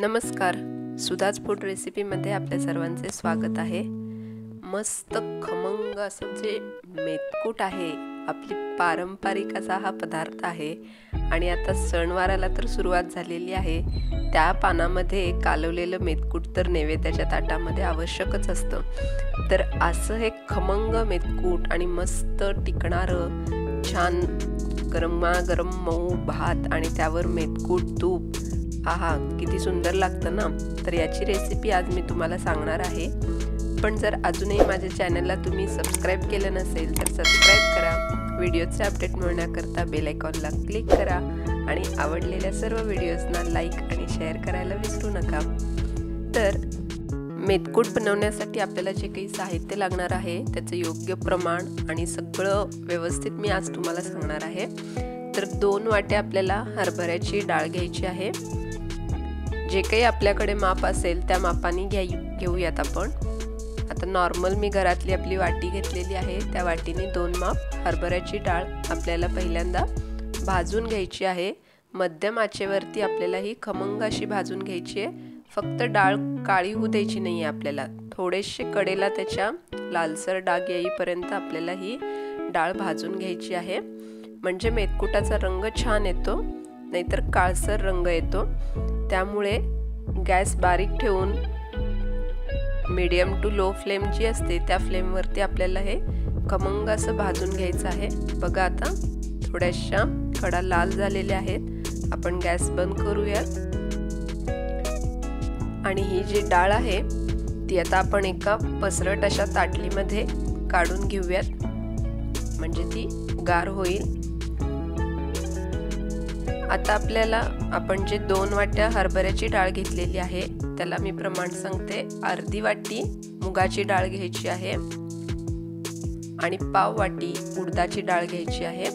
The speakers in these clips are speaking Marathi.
नमस्कार, सुधाज फूड रेसिपीमध्ये आपल्या सर्वांचे स्वागत आहे। मस्त खमंग असं जे मेथकूट आहे, आपली पारंपरिक असा हा पदार्थ आहे आणि आता सणवाराला तर सुरुवात झालेली आहे। त्या पानामध्ये कालवलेलं मेथकूट तर नैवेद्याच्या ताटामध्ये आवश्यकच असतं। तर असं हे खमंग मेथकूट आणि मस्त टिकणारं छान गरमागरम मऊ भात आणि त्यावर मेथकूट तूप, आहा किती सुंदर लागतं ना। तर याची रेसिपी आज मी तुम्हाला सांगणार आहे। पण जर अजूनही माझ्या चॅनलला तुम्ही सबस्क्राइब केलं नसेल तर सबस्क्राइब करा, व्हिडिओचे अपडेट मिळवण्याकरता बेल आयकॉनला क्लिक करा आणि आवडलेल्या सर्व व्हिडिओजना लाईक आणि शेअर करायला विसरू नका। तर मेथकूट बनवण्यासाठी आपल्याला जे काही साहित्य लागणार आहे त्याचं योग्य प्रमाण आणि सगळं व्यवस्थित मी आज तुम्हाला सांगणार आहे। तर 2 वाट्या आपल्याला हरभऱ्याची डाळ घ्यायची आहे। जे काही आपल्याकडे माप असेल त्या मापाने घेऊयात आपण। आता नॉर्मल मी घरातली आपली वाटी घेतलेली आहे, त्या वाटीने 2 माप हरभऱ्याची डाळ आपल्याला पहिल्यांदा भाजून घ्यायची आहे। मध्यम आचेवरती आपल्याला ही खमंग अशी भाजून घ्यायची आहे। फक्त डाळ काळी होऊ द्यायची नाही आहे आपल्याला, थोडेसे कडेला त्याच्या लालसर डाग येईपर्यंत आपल्याला ही डाळ भाजून घ्यायची आहे। म्हणजे मेथकुटाचा रंग छान येतो, नाहीतर काळसर रंग येतो। त्यामुळे गॅस बारीक ठेवून मीडियम टू लो फ्लेम जी असते त्या फ्लेमवरती आपल्याला हे खमंग असं भाजून घ्यायचं आहे। बघा आता थोड्याशा कडा लाल झालेल्या आहेत, आपण गॅस बंद करूयात। आणि ही जी डाळ आहे ती आता आपण एका पसरट अशा ताटलीमध्ये काढून घेऊयात, म्हणजे ती गार होईल। आता आपल्याला आपण जे 2 वाट्या हरभऱ्याची डाळ घेतलेली आहे त्याला मी प्रमाण सांगते। अर्धी वाटी मुगाची डाळ घ्यायची आहे आणि पाव वाटी उडदाची डाळ घ्यायची आहे।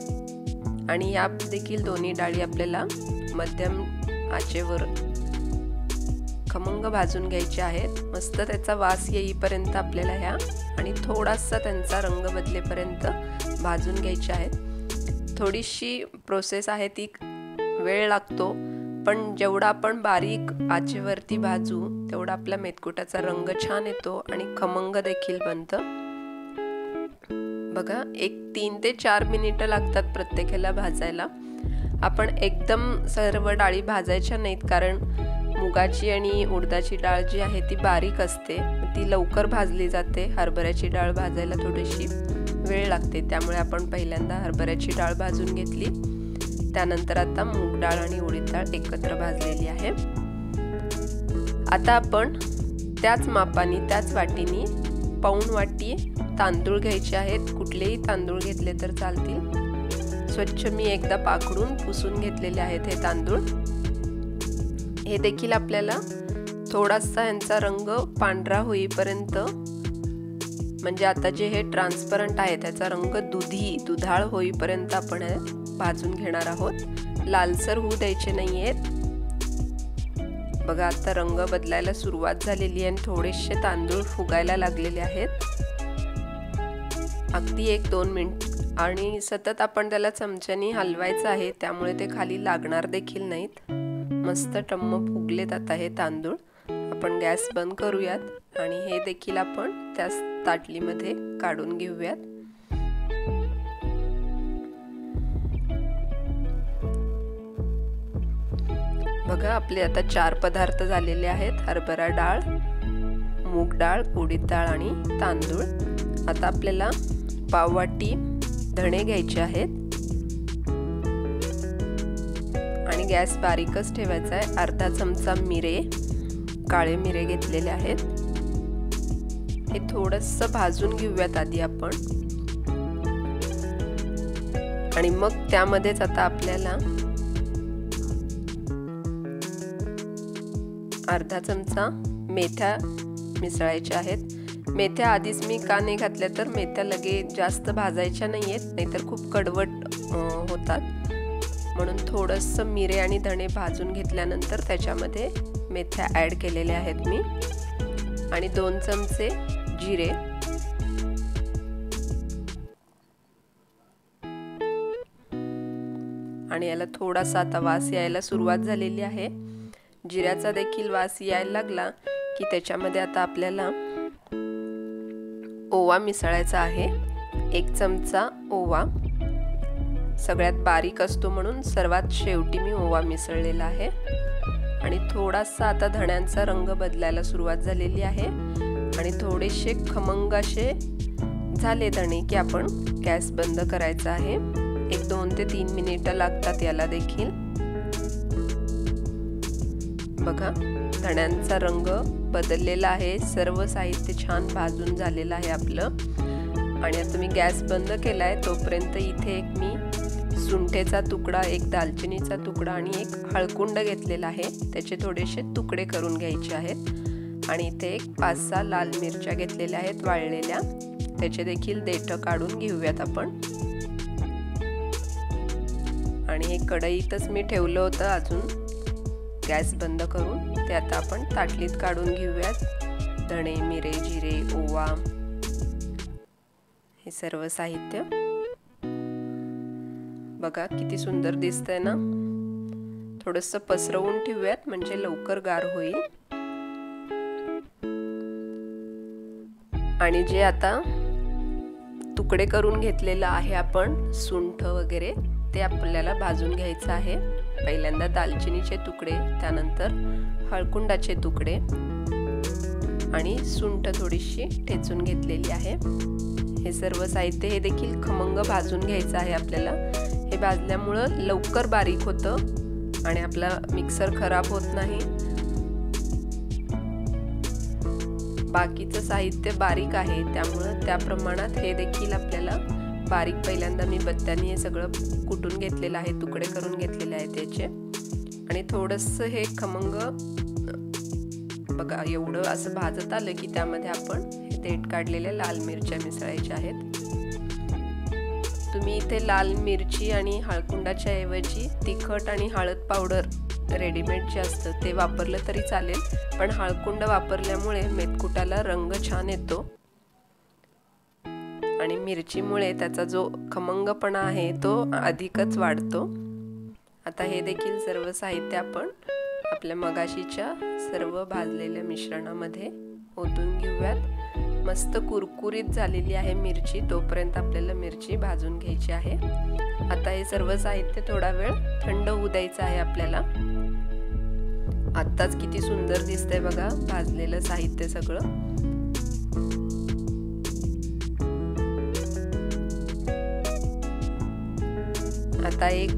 आणि या देखील दोन्ही डाळी आपल्याला मध्यम आचेवर खमंग भाजून घ्यायच्या आहेत। मस्त त्याचा वास येईपर्यंत आपल्याला ह्या आणि थोडासा त्यांचा रंग बदलेपर्यंत भाजून घ्यायच्या आहेत। थोडीशी प्रोसेस आहे, ती वेळ लागतो, पण जेवढा आपण बारीक आचेवरती भाजू तेवढा आपल्या मेथकुटाचा रंग छान येतो आणि खमंग देखील बनतं। बघा 3 ते 4 मिनिटं लागतात प्रत्येकाला भाजायला। आपण एकदम सर्व डाळी भाजायच्या नाहीत, कारण मुगाची आणि उडदाची डाळ जी आहे ती बारीक असते, ती लवकर भाजली जाते। हरभऱ्याची डाळ भाजायला थोडीशी वेळ लागते, त्यामुळे आपण पहिल्यांदा हरभऱ्याची डाळ भाजून घेतली। त्यानंतर आता मूग डाळ आणि उडीद डाळ एकत्र भाजलेली आहे। आता आपण त्याच मापाने त्याच वाटीने पाऊण वाटी तांदूळ घ्यायचे आहेत। कुठलेही तांदूळ घेतले तर चालतील। स्वच्छ मी एकदा पाखडून पुसून घेतलेले आहेत हे तांदूळ। हे देखील आपल्याला थोडासा यांचा रंग पांढरा होईपर्यंत, म्हणजे आता जे हे ट्रान्सपरंट आहे त्याचा रंग दुधाळ होईपर्यंत आपण हे भाजून घेणार आहोत। लालसर होऊ द्यायचे नाहीयेत। बघा आता रंग बदलायला सुरुवात झालेली आहे आणि थोडेसे तांदूळ फुगायला लागलेले आहेत। अगदी 1-2 मिनिट आणि सतत आपण त्याला चमच्याने हलवायचं आहे, त्यामुळे ते खाली लागणार देखील नाहीत। मस्त टम्म फुगलेत आता हे तांदूळ। आपण गॅस बंद करूयात आणि हे देखील आपण त्या ताटलीमध्ये काढून घेऊयात। बघा आपले आता 4 पदार्थ झालेले आहेत, हरभरा डाळ, मूग डाळ, उडीद डाळ आणि तांदूळ। आता आपल्याला पाव वाटी धणे घ्यायचे आहेत आणि गॅस बारीकच ठेवायचा आहे। अर्धा चमचा मिरे, काळे मिरे घेतलेले आहेत। हे थोडंसं भाजून घेऊयात आधी आपण, आणि मग त्यामध्येच आता आपल्याला अर्धा चमचा मेथ्या मिसळायच्या आहेत। मेथ्या आधीच मी का नाही घातल्या, तर मेथ्या लगेच जास्त भाजायच्या नाहीयेत, नाहीतर खूप कडवट होतात। म्हणून थोडंसं मिरे आणि धणे भाजून घेतल्यानंतर त्याच्यामध्ये मेथ्या ॲड केलेल्या आहेत मी, आणि 2 चमचे जिरे, आणि याला थोडासा आता वास यायला सुरुवात झालेली आहे। जिऱ्याचा देखील वास यायला लागला की त्याच्यामध्ये आता आपल्याला ओवा मिसळायचा आहे। 1 चमचा ओवा, सगळ्यात बारीक असतो म्हणून सर्वात शेवटी मी ओवा मिसळलेला आहे। आणि थोडासा आता धण्यांचा रंग बदलायला सुरुवात झालेली आहे आणि थोडेसे खमंग असे झाले धणे की आपण गॅस बंद करायचा आहे। एक 2 ते 3 मिनिटं लागतात याला देखील। बघा, धण्यांचा रंग बदललेला आहे, सर्व साहित्य छान भाजून झालेलं आहे आपलं। आणि आता मी गॅस बंद केलाय। तोपर्यंत इथे एक मी सुंठेचा तुकडा, एक दालचिनीचा तुकडा आणि एक हळकुंड घेतलेला आहे, त्याचे थोडेसे तुकडे करून घ्यायचे आहेत। आणि इथे एक 5-6 लाल मिरच्या घेतलेल्या आहेत वाळलेल्या, त्याचे देखील देठं काढून घेऊयात आपण। आणि हे कढईतच मी ठेवलं होतं अजून गॅस बंद करून, ते आता आपण ताटलीत काढून घेऊयात। धणे, मिरे, जिरे, ओवा, हे सर्व साहित्य बघा किती सुंदर दिसतंय ना। थोडंसं पसरवून ठेवूयात म्हणजे लवकर गार होईल। आणि जे आता तुकडे करून घेतलेलं आहे आपण सुंठ वगैरे, ते आपल्याला भाजून घ्यायचं आहे। पहिल्यांदा दालचिनीचे तुकडे, त्यानंतर हळकुंडाचे तुकडे आणि सुंठ थोडीशी ठेचून घेतलेली आहे। हे सर्व साहित्य हे देखील खमंग भाजून घ्यायचं आहे आपल्याला। हे भाजल्यामुळं लवकर बारीक होतं आणि आपला मिक्सर खराब होत नाही। बाकीचं साहित्य बारीक आहे त्यामुळं त्या प्रमाणात हे देखील आपल्याला बारीक, पहिल्यांदा मी बत्त्याने हे सगळं कुटून घेतलेलं आहे, तुकडे करून घेतलेले आहेत त्याचे। आणि थोडंसं हे खमंग बघा एवढं असं भाजत आलं की त्यामध्ये आपण हे देठ काढलेल्या लाल मिरच्या मिसळायच्या आहेत। तुम्ही इथे लाल मिरची आणि हळकुंडाच्या ऐवजी तिखट आणि हळद पावडर रेडीमेड जे असतं ते वापरलं तरी चालेल, पण हळकुंड वापरल्यामुळे मेथकुटाला रंग छान येतो आणि मिरचीमुळे त्याचा जो खमंगपणा आहे तो अधिकच वाढतो। आता हे देखील सर्व साहित्य आपण आपल्या मगाशीच्या सर्व भाजलेल्या मिश्रणामध्ये ओतून घेऊयात। मस्त कुरकुरीत झालेली आहे मिरची, तोपर्यंत आपल्याला मिरची भाजून घ्यायची आहे। आता हे सर्व साहित्य थोडा वेळ थंड होऊ द्यायचं आहे आपल्याला। आत्ताच किती सुंदर दिसतंय बघा भाजलेलं साहित्य सगळं। आता एक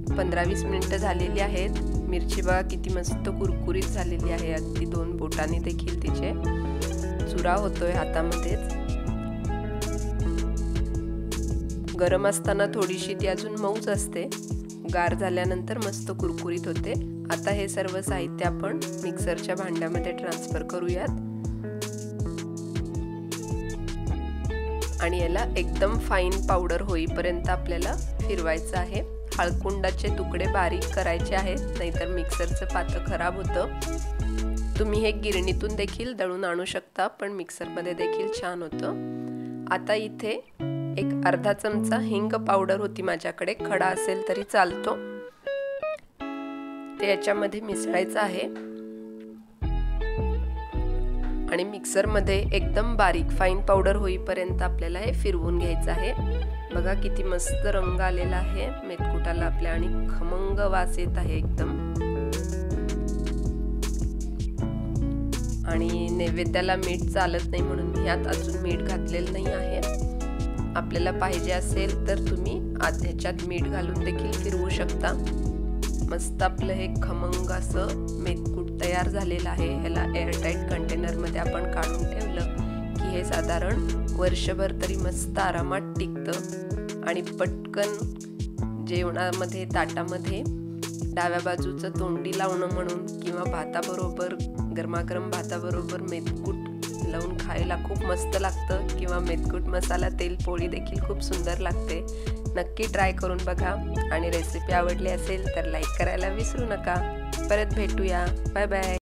15-20 मिनिटं झालेली आहेत। मिरची बघा किती मस्त कुरकुरीत झालेली आहे, अगदी 2 बोटांनी देखील तिचे चुरा होतोय हातामध्येच। गरम असताना थोडीशी ती अजून मऊच असते, गार झाल्यानंतर मस्त कुरकुरीत होते। आता हे सर्व साहित्य आपण मिक्सरच्या भांड्यामध्ये ट्रान्सफर करूयात आणि याला एकदम फाईन पावडर होईपर्यंत आपल्याला फिरवायचं आहे। हळकुंडाचे तुकडे बारीक करायचे आहेत, नाहीतर मिक्सरचं पातं खराब होतं। तुम्ही हे गिरणीतून देखील दळून आणू शकता, पण मिक्सरमध्ये देखील छान होतं। आता इथे एक अर्धा चमचा हिंग पावडर होती माझ्याकडे, खडा असेल तरी चालतो, ते याच्यामध्ये मिसळायचं आहे आणि मिक्सरमध्ये एकदम बारीक फाईन पावडर होईपर्यंत आपल्याला हे फिरवून घ्यायचं आहे। बघा किती मस्त रंग आलेला आहे मेथकुटाला आपल्या आणि खमंग वास येत आहे एकदम। आणि नैवेद्याला मीठ चालत नाही म्हणून मी यात अजून मीठ घातलेलं नाही आहे। आपल्याला पाहिजे असेल तर तुम्ही ह्याच्यात मीठ घालून देखील फिरवू शकता। मस्त आपलं हे खमंग असं मेथकूट तयार झालेलं आहे। ह्याला एअरटाईट कंटेनरमध्ये आपण काढून ठेवलं की हे साधारण वर्षभर तरी मस्त आरामात टिकतं आणि पटकन जेवणामध्ये, ताटामध्ये डाव्या बाजूचं तोंडी लावणं म्हणून किंवा भाताबरोबर, गरमागरम भाताबरोबर मेथकूट लावून खायला खूप मस्त लागतं, किंवा मेथकूट मसाला तेल पोळी देखील खूप सुंदर लागते। नक्की ट्राय करून बघा आणि रेसिपी आवडली असेल तर लाईक करायला विसरू नका। परत भेटूया, बाय बाय।